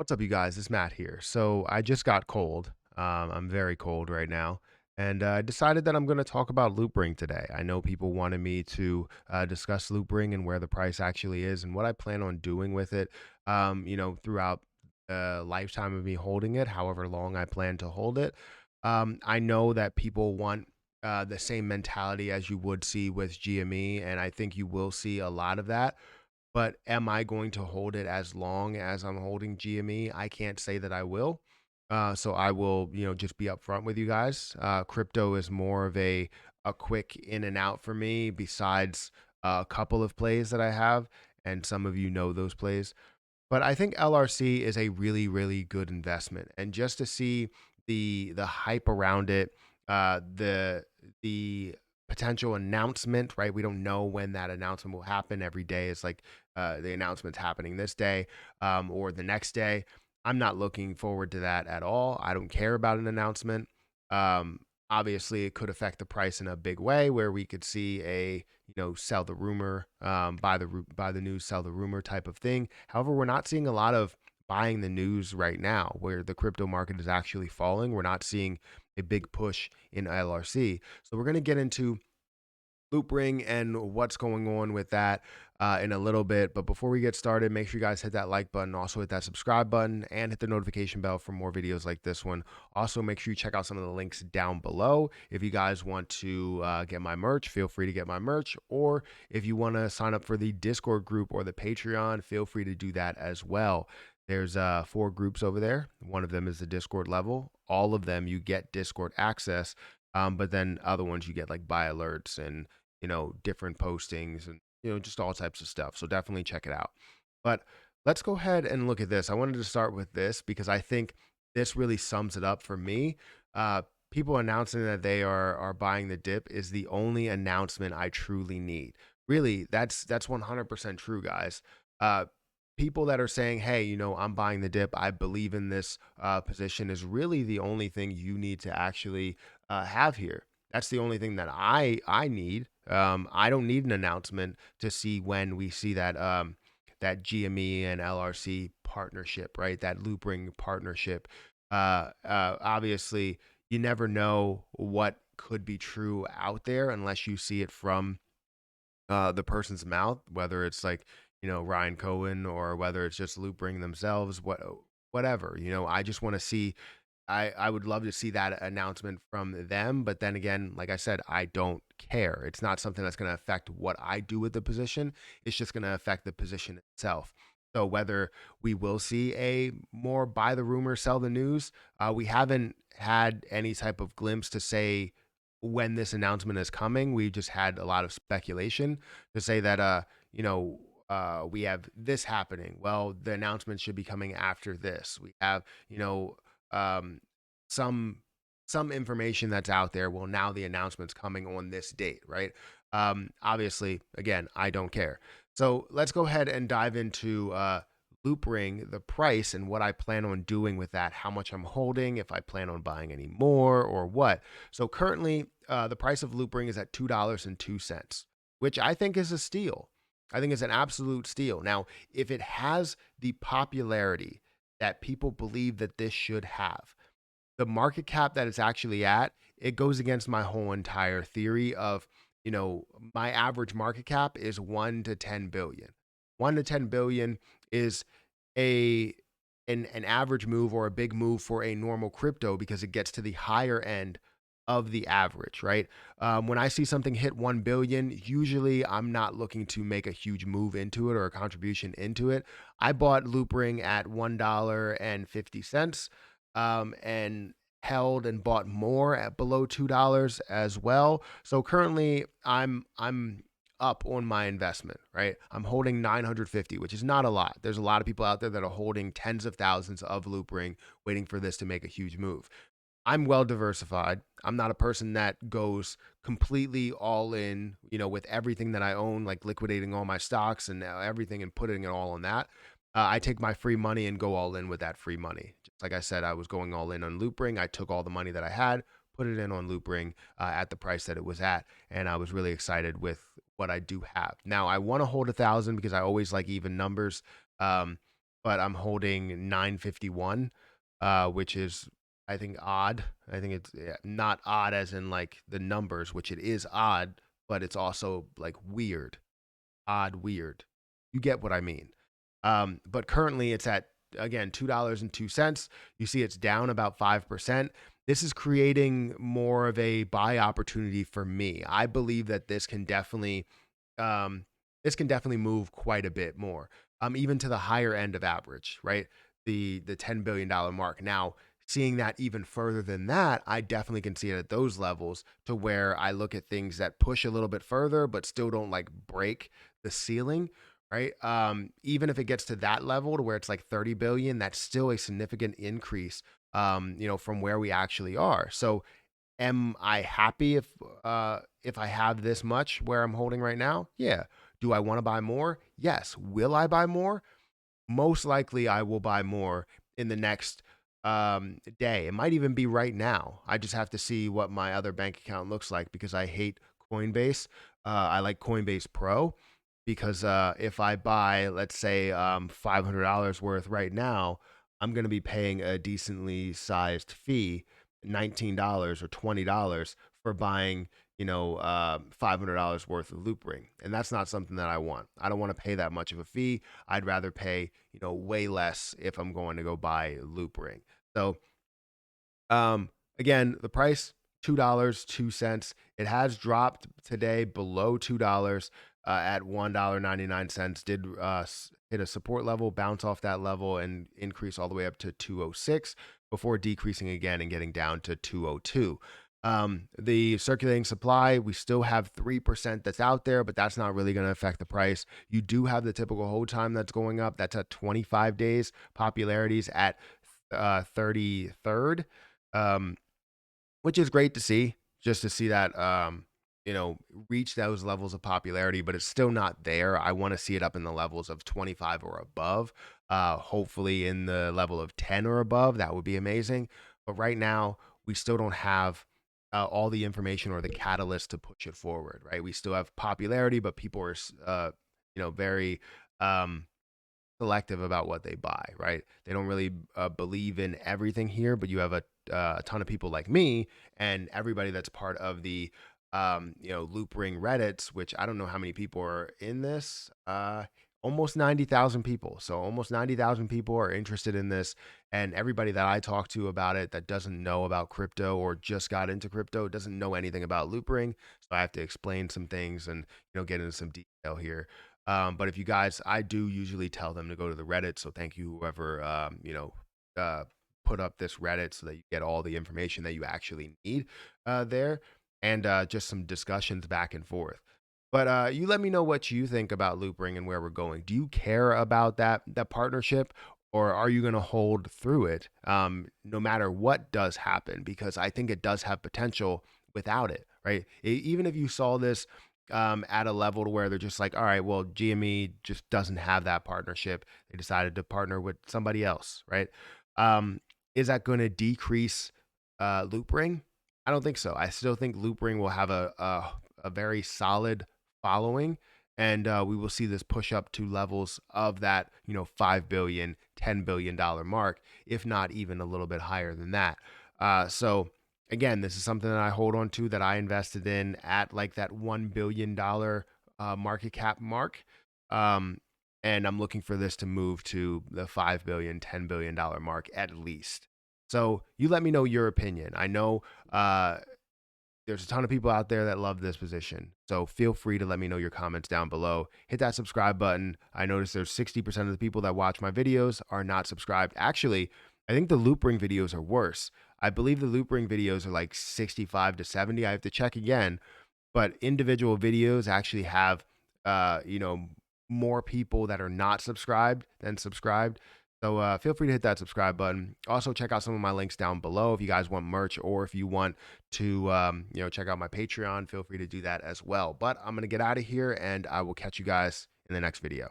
What's up, you guys? It's Matt here. So I just got cold. I'm very cold right now. And I decided that I'm going to talk about Loopring today. I know people wanted me to discuss Loopring and where the price actually is and what I plan on doing with it, throughout the lifetime of me holding it, however long I plan to hold it. I know that people want the same mentality as you would see with GME, and I think you will see a lot of that. But am I going to hold it as long as I'm holding GME? I can't say that I will. So I will, just be upfront with you guys. Crypto is more of a quick in and out for me. Besides a couple of plays that I have, and some of you know those plays. But I think LRC is a really, really good investment. And just to see the hype around it, the potential announcement, right? We don't know when that announcement will happen. Every day is like the announcement's happening this day or the next day. I'm not looking forward to that at all. I don't care about an announcement. Um, Obviously, it could affect the price in a big way, where we could see a sell the rumor, buy the news, sell the rumor type of thing. However, we're not seeing a lot of buying the news right now, where the crypto market is actually falling. We're not seeing a big push in LRC. So we're going to get into Loopring and what's going on with that in a little bit. But before we get started, make sure you guys hit that like button, also hit that subscribe button, and hit the notification bell for more videos like this one. Also, make sure you check out some of the links down below. If you guys want to get my merch, feel free to get my merch. Or if you want to sign up for the Discord group or the Patreon, feel free to do that as well. There's 4 groups over there. One of them is the Discord level. All of them you get Discord access, but then other ones you get like buy alerts and different postings and, just all types of stuff. So definitely check it out. But let's go ahead and look at this. I wanted to start with this because I think this really sums it up for me. Uh, People announcing that they are buying the dip is the only announcement I truly need. Really, that's 100% true, guys. Uh, People that are saying, "Hey, I'm buying the dip. I believe in this position," is really the only thing you need to actually have here. That's the only thing that I need. I don't need an announcement to see when we see that GME and LRC partnership, right? That Loopring partnership. Obviously, you never know what could be true out there unless you see it from the person's mouth, whether it's like Ryan Cohen or whether it's just Loopring themselves, whatever. I just want to see. I would love to see that announcement from them, but then again, like I said, I don't care. It's not something that's going to affect what I do with the position. It's just going to affect the position itself. So whether we will see a more buy the rumor, sell the news, we haven't had any type of glimpse to say when this announcement is coming. We just had a lot of speculation to say that we have this happening. Well, the announcement should be coming after this. We have um, some some information that's out there. Well, now the announcement's coming on this date, right? Obviously, again, I don't care. So let's go ahead and dive into Loopring, the price, and what I plan on doing with that, how much I'm holding, if I plan on buying any more or what. So currently, the price of Loopring is at $2.02, which I think is a steal. I think it's an absolute steal. Now, if it has the popularity that people believe that this should have, the market cap that it's actually at, it goes against my whole entire theory of, my average market cap is 1 to 10 billion. 1 to 10 billion is a an average move or a big move for a normal crypto because it gets to the higher end of the average, right? When I see something hit 1 billion, usually I'm not looking to make a huge move into it or a contribution into it. I bought Loopring at $1.50 and held and bought more at below $2 as well. So currently I'm up on my investment, right? I'm holding 950, which is not a lot. There's a lot of people out there that are holding tens of thousands of Loopring waiting for this to make a huge move. I'm well diversified. I'm not a person that goes completely all in, with everything that I own, like liquidating all my stocks and everything and putting it all on that. I take my free money and go all in with that free money. Just like I said, I was going all in on Loopring. I took all the money that I had, put it in on Loopring at the price that it was at, and I was really excited with what I do have. Now I want to hold 1,000 because I always like even numbers. Um, but I'm holding 951, which is, I think, odd. I think it's not odd as in like the numbers, which it is odd, but it's also like weird, odd, weird. You get what I mean. But currently it's at, again, $2.02. You see it's down about 5%. This is creating more of a buy opportunity for me. I believe that um, this can definitely move quite a bit more, even to the higher end of average, right? The $10 billion mark. Now, seeing that even further than that, I definitely can see it at those levels to where I look at things that push a little bit further, but still don't like break the ceiling, right? Even if it gets to that level to where it's like 30 billion, that's still a significant increase, from where we actually are. So am I happy if I have this much where I'm holding right now? Yeah. Do I want to buy more? Yes. Will I buy more? Most likely I will buy more in the next day. It might even be right now. I just have to see what my other bank account looks like because I hate Coinbase. I like Coinbase Pro because if I buy, let's say, $500 worth right now, I'm going to be paying a decently sized fee, $19 or $20 for buying, $500 worth of Loopring. And that's not something that I want. I don't want to pay that much of a fee. I'd rather pay, way less if I'm going to go buy Loopring. So, again, the price, $2.02. It has dropped today below $2 at $1.99. Did hit a support level, bounce off that level, and increase all the way up to 206 before decreasing again and getting down to 202. The circulating supply, we still have 3% that's out there, but that's not really going to affect the price. You do have the typical hold time that's going up. That's at 25 days. Popularity's at 33rd, um, which is great to see, just to see that, reach those levels of popularity, but it's still not there. I want to see it up in the levels of 25 or above, hopefully in the level of 10 or above. That would be amazing. But right now, we still don't have all the information or the catalyst to push it forward, right? We still have popularity, but people are, very, um, selective about what they buy, right? They don't really believe in everything here, but you have a ton of people like me and everybody that's part of the, Loopring Reddits, which I don't know how many people are in this. Almost 90,000 people. So almost 90,000 people are interested in this. And everybody that I talk to about it that doesn't know about crypto or just got into crypto doesn't know anything about Loopring. So I have to explain some things and, get into some detail here. But if you guys, I do usually tell them to go to the Reddit. So thank you, whoever, put up this Reddit so that you get all the information that you actually need there and just some discussions back and forth. But you let me know what you think about Loopring and where we're going. Do you care about that partnership, or are you going to hold through it no matter what does happen? Because I think it does have potential without it, right? Even if you saw this at a level to where they're just like, all right, well, GME just doesn't have that partnership. They decided to partner with somebody else, right? Um, is that going to decrease Loopring? I don't think so. I still think Loopring will have a very solid following, and we will see this push up to levels of that, 5 billion, $10 billion mark, if not even a little bit higher than that. So again, this is something that I hold on to that I invested in at like that $1 billion market cap mark. Um, and I'm looking for this to move to the 5 billion, $10 billion mark at least. So you let me know your opinion. I know there's a ton of people out there that love this position. So feel free to let me know your comments down below. Hit that subscribe button. I noticed there's 60% of the people that watch my videos are not subscribed. Actually, I think the Loopring videos are worse. I believe the Loopring videos are like 65 to 70. I have to check again, but individual videos actually have, more people that are not subscribed than subscribed. So feel free to hit that subscribe button. Also, check out some of my links down below if you guys want merch or if you want to, check out my Patreon. Feel free to do that as well. But I'm gonna get out of here, and I will catch you guys in the next video.